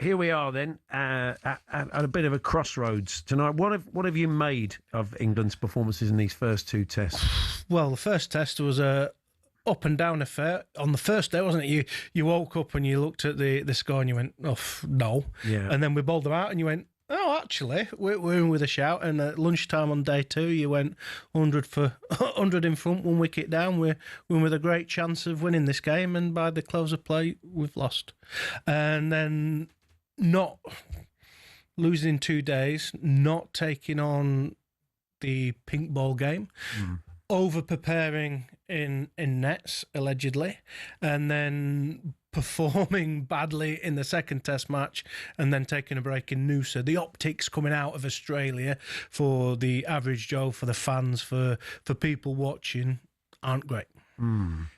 here we are then at a bit of a crossroads tonight. What have you made of England's performances in these first two tests? Well, the first test was a up and down affair on the first day, wasn't it? You woke up and you looked at the score and you went, oh, no. Yeah. And then we bowled them out and you went, oh, actually, we're in with a shout. And at lunchtime on day two, you went 100 in front, 1 wicket down. We're with a great chance of winning this game. And by the close of play, we've lost. And then not losing in 2 days, not taking on the pink ball game. Over preparing in nets, allegedly, and then performing badly in the second test match and then taking a break in Noosa. The optics coming out of Australia for the average Joe, for the fans, for people watching, aren't great.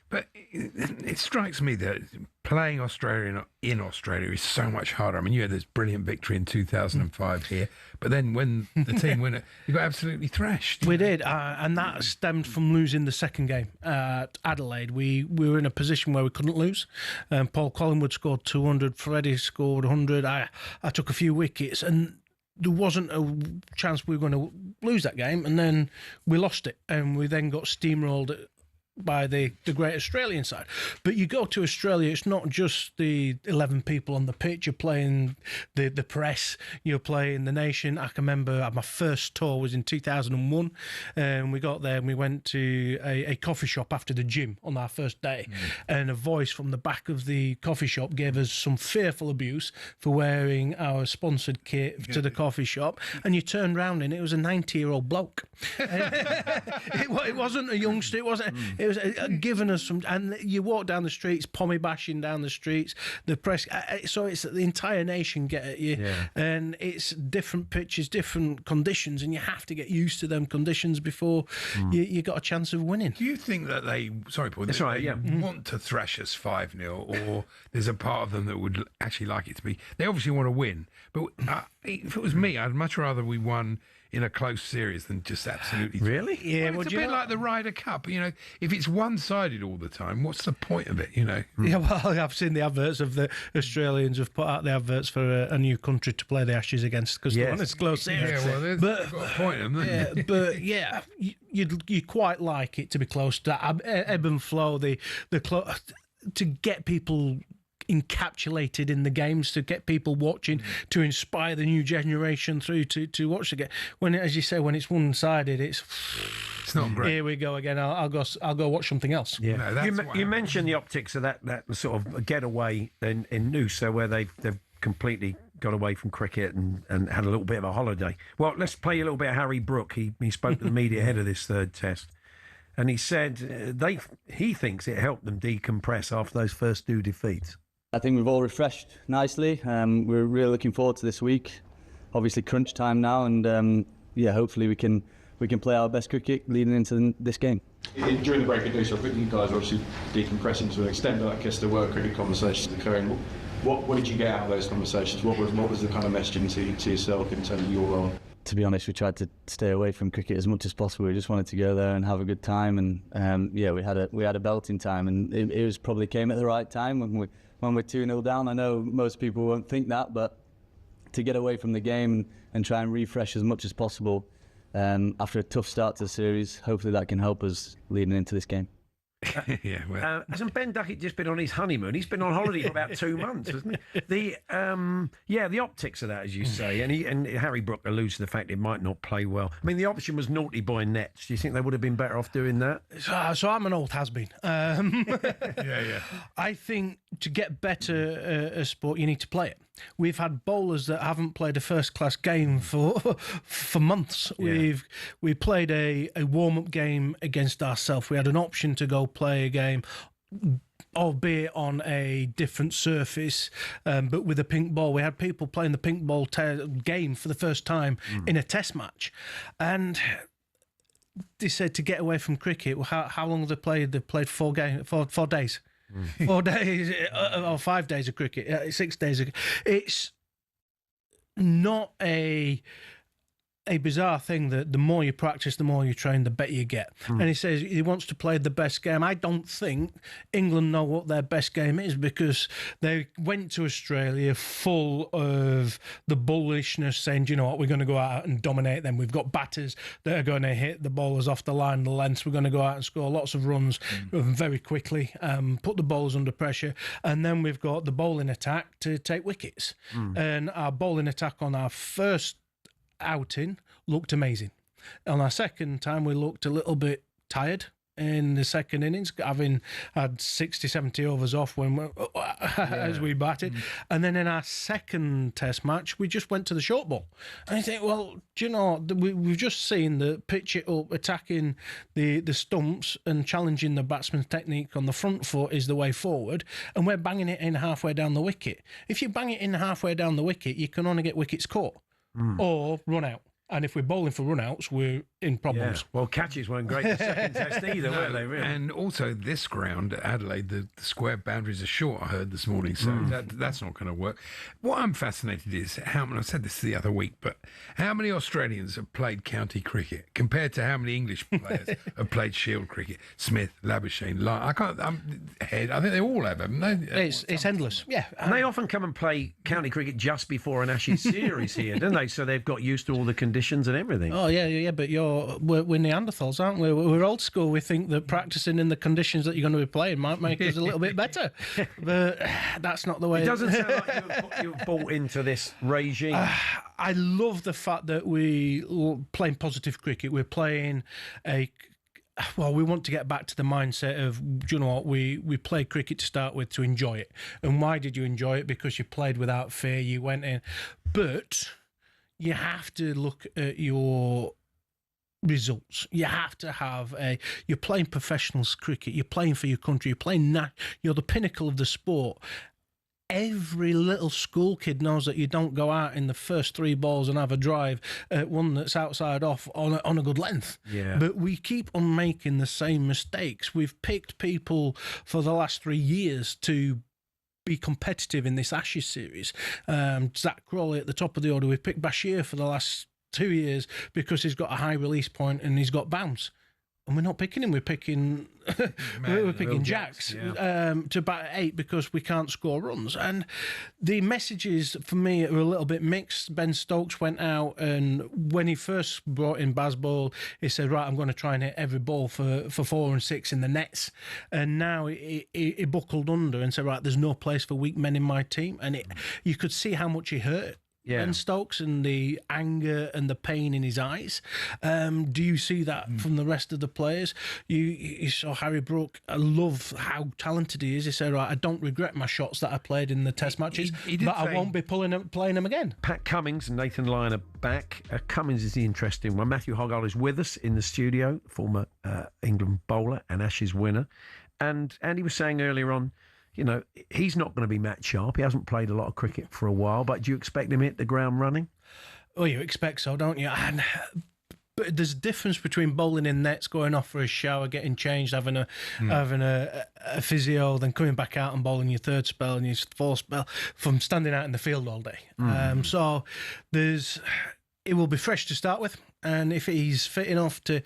But it strikes me that playing Australia in Australia is so much harder. I mean, you had this brilliant victory in 2005 here, but then when the team win it, you got absolutely thrashed. We did, and that stemmed from losing the second game at Adelaide. We were in a position where we couldn't lose. Paul Collingwood scored 200, Freddie scored 100. I took a few wickets, and there wasn't a chance we were going to lose that game, and then we lost it, and we then got steamrolled by the great Australian side. But you go to Australia, it's not just the 11 people on the pitch. You're playing the press, you're playing the nation. I can remember my first tour was in 2001, and we got there and we went to a coffee shop after the gym on our first day, and a voice from the back of the coffee shop gave us some fearful abuse for wearing our sponsored kit to the coffee shop, and you turned round and it was a 90-year-old bloke. It wasn't a youngster, it was giving us some, and you walk down the streets, POMMY-BASHing down the streets, the press, so it's the entire nation get at you, and it's different pitches, different conditions, and you have to get used to them conditions before you got a chance of winning. Do you think that they, sorry Paul, want to thrash us 5-0, or there's a part of them that would actually like it to be, they obviously want to win, but if it was me, I'd much rather we won in a close series than just absolutely. Really? Yeah, well, it's a bit like the Ryder Cup. You know, if it's one-sided all the time, what's the point of it? You know. Yeah, well, I've seen the adverts of the Australians have put out the adverts for a new country to play the Ashes against because they want it's close series. Yeah, well, they've got a point in them. But yeah, you quite like it to be close to that ebb and flow. To get people encapsulated in the games, to get people watching, to inspire the new generation through to watch the game. When, as you say, when it's one-sided, it's not great. Here we go again. I'll go watch something else. Yeah, no, you mentioned the optics of that sort of getaway in Noosa, where they've completely got away from cricket and had a little bit of a holiday. Well, let's play a little bit of Harry Brook. He spoke to the media ahead of this third test, and he said he thinks it helped them decompress after those first two defeats. I think we've all refreshed nicely. We're really looking forward to this week. Obviously, crunch time now, and hopefully we can play our best cricket leading into this game. During the break at Noosa, I think you guys are obviously decompressing to an extent, but I guess there were cricket conversations occurring. What did you get out of those conversations? What was the kind of messaging to yourself in terms of your role? To be honest, we tried to stay away from cricket as much as possible. We just wanted to go there and have a good time, and we had a belting time, and it was probably came at the right time when we're 2-0 down. I know most people won't think that, but to get away from the game and try and refresh as much as possible after a tough start to the series, hopefully that can help us leading into this game. Hasn't Ben Duckett just been on his honeymoon? He's been on holiday for about 2 months, hasn't he? The optics of that, as you say, and Harry Brook alludes to the fact it might not play well. I mean, the option was naughty boy nets. Do you think they would have been better off doing that? So I'm an old has-been. I think to get better at sport, you need to play it. We've had bowlers that haven't played a first-class game for months. We played a warm-up game against ourselves. We had an option to go play a game, albeit on a different surface, but with a pink ball. We had people playing the pink ball game for the first time in a test match. And they said to get away from cricket, how long have they played? They've played 4 days. 4 days or 5 days of cricket, 6 days of cricket. It's not a a bizarre thing that the more you practice, the more you train, the better you get. And he says he wants to play the best game. I don't think England know what their best game is, because they went to Australia full of the bullishness, saying, do you know what, we're going to go out and dominate them. We've got batters that are going to hit the bowlers off the line, the lengths. We're going to go out and score lots of runs very quickly, put the bowlers under pressure. And then we've got the bowling attack to take wickets. And our bowling attack on our first outing looked amazing. On our second time, we looked a little bit tired in the second innings, having had 60, 70 overs off as we batted. And then in our second test match, we just went to the short ball. And I think, well, do you know, we've just seen the pitch it up, attacking the stumps and challenging the batsman's technique on the front foot is the way forward, and we're banging it in halfway down the wicket. If you bang it in halfway down the wicket, you can only get wickets caught or run out. And if we're bowling for run-outs, we're in problems. Yeah. Well, catches weren't great the second test either, were they, really? And also this ground, Adelaide, the square boundaries are short, I heard this morning, so that's not going to work. What I'm fascinated is how many, I said this the other week, but how many Australians have played county cricket compared to how many English players have played Shield cricket? Smith, Labuschagne, I think they all have, haven't they? It's endless. Yeah. And they often come and play county cricket just before an Ashes series here, don't they? So they've got used to all the conditions and everything. Oh yeah, but we're Neanderthals, aren't we? We're old school. We think that practicing in the conditions that you're going to be playing might make us a little bit better, but that's not the way. It doesn't sound like you've bought into this regime. I love the fact that we playing positive cricket. We're playing we want to get back to the mindset of, do you know what, we play cricket to start with to enjoy it. And why did you enjoy it? Because you played without fear. You went in, but you have to look at your results. You have to have you're playing professionals cricket, you're playing for your country, you're the pinnacle of the sport. Every little school kid knows that you don't go out in the first 3 balls and have a drive at one that's outside off on a good length. Yeah. But we keep on making the same mistakes. We've picked people for the last 3 years to be competitive in this Ashes series. Zach Crawley at the top of the order. We've picked Bashir for the last 2 years because he's got a high release point and he's got bounce. And we're not picking him. We're picking Jacks to bat at 8 because we can't score runs. And the messages for me are a little bit mixed. Ben Stokes went out, and when he first brought in Bazball, he said, right, I'm going to try and hit every ball for 4 and 6 in the nets. And now he buckled under and said, right, there's no place for weak men in my team. And you could see how much he hurt. Yeah. Ben Stokes, and the anger and the pain in his eyes. Do you see that from the rest of the players? You saw Harry Brook. I love how talented he is. He said, right, I don't regret my shots that I played in the test matches, but I won't be playing them again. Pat Cummins and Nathan Lyon are back. Cummins is the interesting one. Matthew Hoggard is with us in the studio, former England bowler and Ashes winner. And Andy was saying earlier on, you know, he's not going to be match sharp. He hasn't played a lot of cricket for a while, but do you expect him to hit the ground running? Oh, you expect so, don't you? But there's a difference between bowling in nets, going off for a shower, getting changed, having a physio, then coming back out and bowling your 3rd spell and your 4th spell, from standing out in the field all day. So it will be fresh to start with, and if he's fit enough to,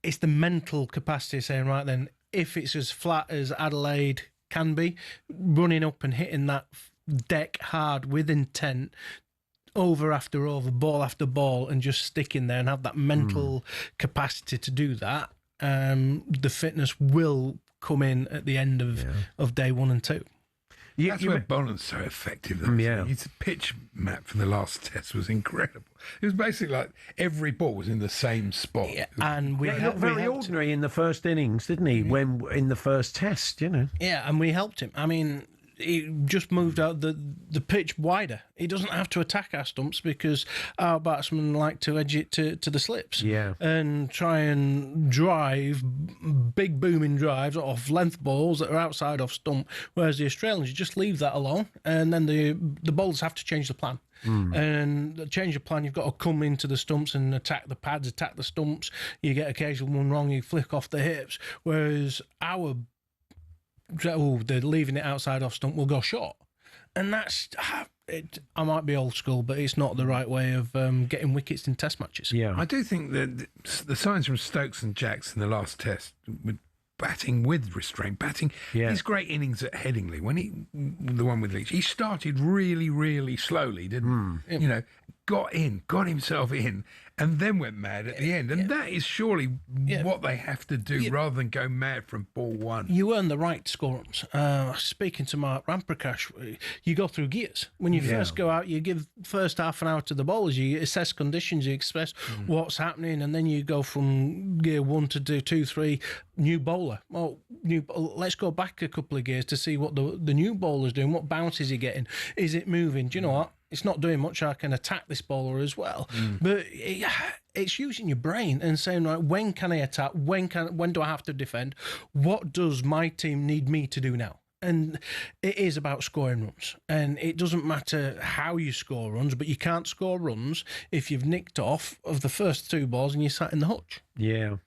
it's the mental capacity of saying, right then, if it's as flat as Adelaide can be, running up and hitting that deck hard with intent, over after over, ball after ball, and just sticking there and have that mental capacity to do that, the fitness will come in at the end of day 1 and 2. That's where bowling's so effective. His pitch map for the last test was incredible. It was basically like every ball was in the same spot. Yeah, and he looked very ordinary in the first innings, didn't he? When in the first test, you know. Yeah, and we helped him. I mean, he just moved out the pitch wider. He doesn't have to attack our stumps because our batsmen like to edge it to the slips. Yeah. And try and drive big booming drives off length balls that are outside off stump, whereas the Australians, you just leave that alone, and then the bowlers have to change the plan. And the change of plan, you've got to come into the stumps and attack the pads, attack the stumps. You get occasional one wrong, you flick off the hips, whereas they're leaving it outside off stump, will go short. And that's, I might be old school, but it's not the right way of getting wickets in Test matches. Yeah. I do think that the signs from Stokes and Jacks in the last Test, with batting with restraint, his great innings at Headingley, the one with Leach, he started really, really slowly, didn't he? You know, got himself in, and then went mad at the end. And that is surely what they have to do rather than go mad from ball one. You earn the right to score runs. Speaking to Mark Ramprakash, you go through gears. When you first go out, you give first half an hour to the bowlers, you assess conditions, you express what's happening, and then you go from gear 1 to 2, 3, new bowler. Well, let's go back a couple of gears to see what the new bowler's doing, what bounce is he getting, is it moving? Do you know what? It's not doing much. I can attack this bowler as well. But it's using your brain and saying, right, when can I attack? When do I have to defend? What does my team need me to do now? And it is about scoring runs. And it doesn't matter how you score runs, but you can't score runs if you've nicked off of the first 2 balls and you sat in the hutch. Yeah.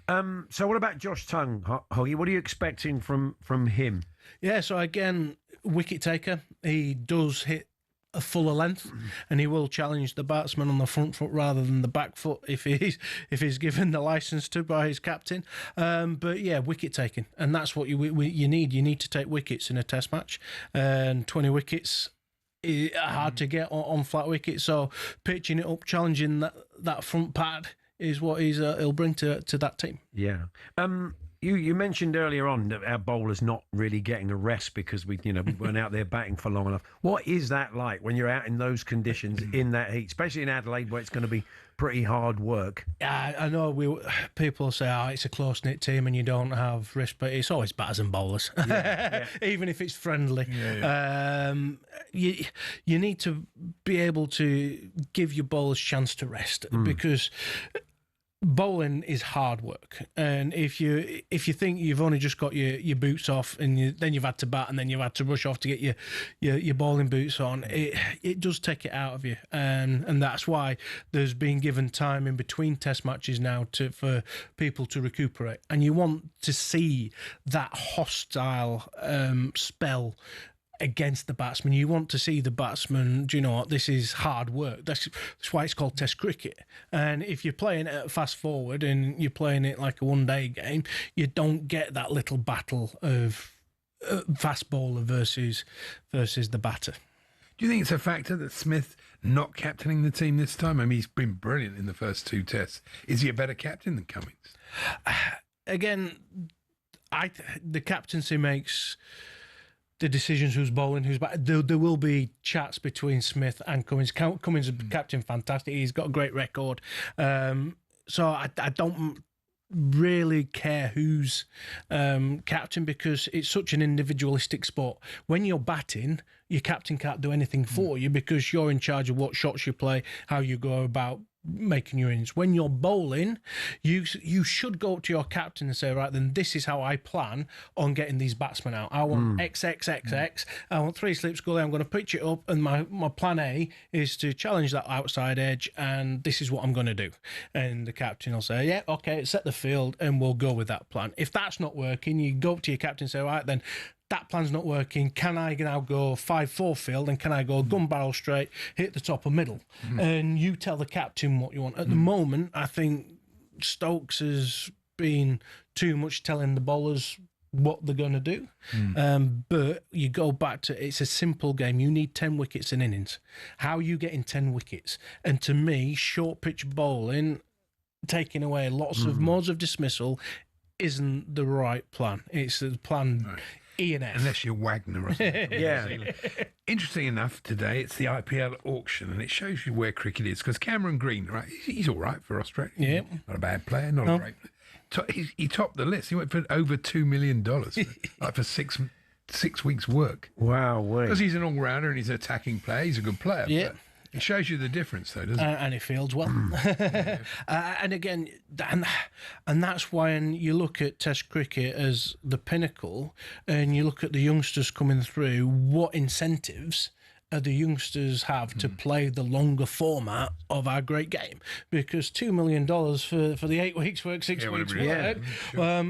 So what about Josh Tongue, Hoggy? What are you expecting from him? Yeah, so again, wicket taker. He does hit a fuller length, and he will challenge the batsman on the front foot rather than the back foot if he's given the license to by his captain. But yeah, wicket taking, and that's what you need. You need to take wickets in a Test match, and 20 wickets is hard to get on flat wickets. So pitching it up, challenging that front pad is what he'll bring to that team. Yeah. You mentioned earlier on that our bowlers not really getting a rest because we weren't out there batting for long enough. What is that like when you're out in those conditions in that heat, especially in Adelaide where it's going to be pretty hard work? I know people say, it's a close-knit team and you don't have risk, but it's always batters and bowlers, even if it's friendly. You need to be able to give your bowlers a chance to rest because bowling is hard work, and if you think you've only just got your boots off and then you've had to bat and then you've had to rush off to get your bowling boots on, it does take it out of you, and that's why there's been given time in between Test matches now for people to recuperate, and you want to see that hostile spell against the batsman. You want to see the batsman, do you know what, this is hard work. That's why it's called Test cricket. And if you're playing it fast forward and you're playing it like a one-day game, you don't get that little battle of fast bowler versus the batter. Do you think it's a factor that Smith not captaining the team this time? I mean, he's been brilliant in the first 2 Tests. Is he a better captain than Cummins? Again, the captaincy makes the decisions who's bowling, who's back. There will be chats between Smith and Cummins. Cummins is captain, fantastic. He's got a great record. So I don't really care who's captain because it's such an individualistic sport. When you're batting, your captain can't do anything for you because you're in charge of what shots you play, how you go about making your innings. When you're bowling, you should go to your captain and say, right, then this is how I plan on getting these batsmen out. I want X. I want 3 slips gully. I'm going to pitch it up, and my plan A is to challenge that outside edge, and this is what I'm going to do. And the captain will say, yeah, okay, set the field, and we'll go with that plan. If that's not working, you go up to your captain and say, right, then that plan's not working. Can I now go 5-4 field, and can I go gun barrel straight, hit the top or middle? And you tell the captain what you want. At the moment, I think Stokes has been too much telling the bowlers what they're going to do. But you go back to, it's a simple game. You need 10 wickets in innings. How are you getting 10 wickets? And to me, short pitch bowling, taking away lots of modes of dismissal, isn't the right plan. It's the plan... Right. E&F. Unless you're Wagner or something. Interesting enough, today it's the IPL auction, and it shows you where cricket is. Because Cameron Green, right, he's all right for Australia. Yeah, not a bad player, not a great player. He topped the list. He went for over $2 million, like for six weeks' work. Wow, because he's an all-rounder and he's an attacking player. He's a good player. Yeah. But it shows you the difference, though, doesn't it? And it fields well. And again, and that's why you look at Test cricket as the pinnacle, and you look at the youngsters coming through, what incentives the youngsters have to play the longer format of our great game? Because $2 million for the 8 weeks work, 6 weeks work. Sure.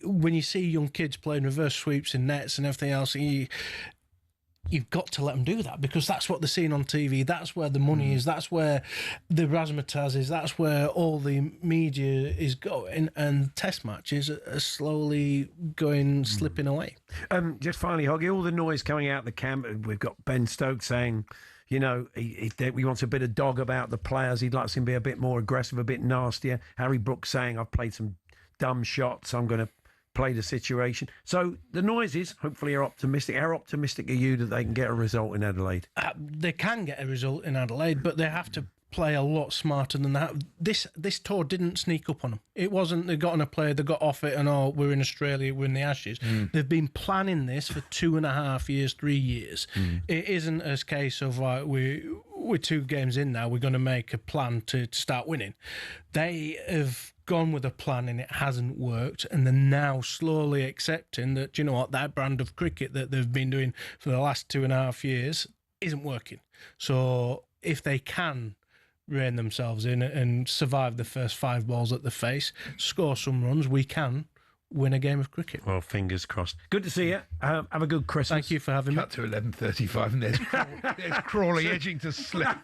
When you see young kids playing reverse sweeps and nets and everything else, you've got to let them do that, because that's what they're seeing on TV. That's where the money is. That's where the razzmatazz is. That's where all the media is going. And test matches are slowly slipping away. Just finally, Hoggy, all the noise coming out of the camp. We've got Ben Stokes saying, he wants a bit of dog about the players. He'd like to see them be a bit more aggressive, a bit nastier. Harry Brook saying, I've played some dumb shots. I'm going to play the situation. So the noises, hopefully, are optimistic. How optimistic are you that they can get a result in Adelaide? They can get a result in Adelaide, but they have to play a lot smarter than that. This tour didn't sneak up on them. It wasn't they got on a play, they got off it, and we're in Australia, we're in the Ashes. They've been planning this for 2.5 years, 3 years. It isn't a case of we're 2 games in now, we're going to make a plan to start winning. They have gone with a plan and it hasn't worked, and they're now slowly accepting that, you know what, that brand of cricket that they've been doing for the last 2.5 years isn't working. So if they can rein themselves in and survive the first 5 balls that they face, score some runs, we can win a game of cricket. Well, fingers crossed. Good to see you. Have a good Christmas. Thank you for having me. Cut to 11:35 and there's Crawley edging to slip.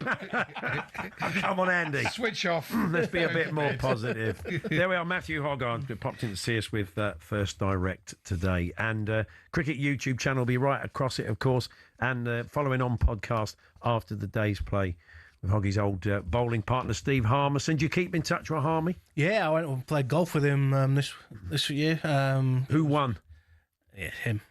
Come on, Andy. Switch off. Let's be a bit more positive. There we are, Matthew Hoggard popped in to see us with First Direct today. And Cricket YouTube channel will be right across it, of course, and following on podcast after the day's play with Hoggy's old bowling partner, Steve Harmison. Do you keep in touch with Harmy? Yeah, I went and played golf with him this year. Who won? Yeah, him.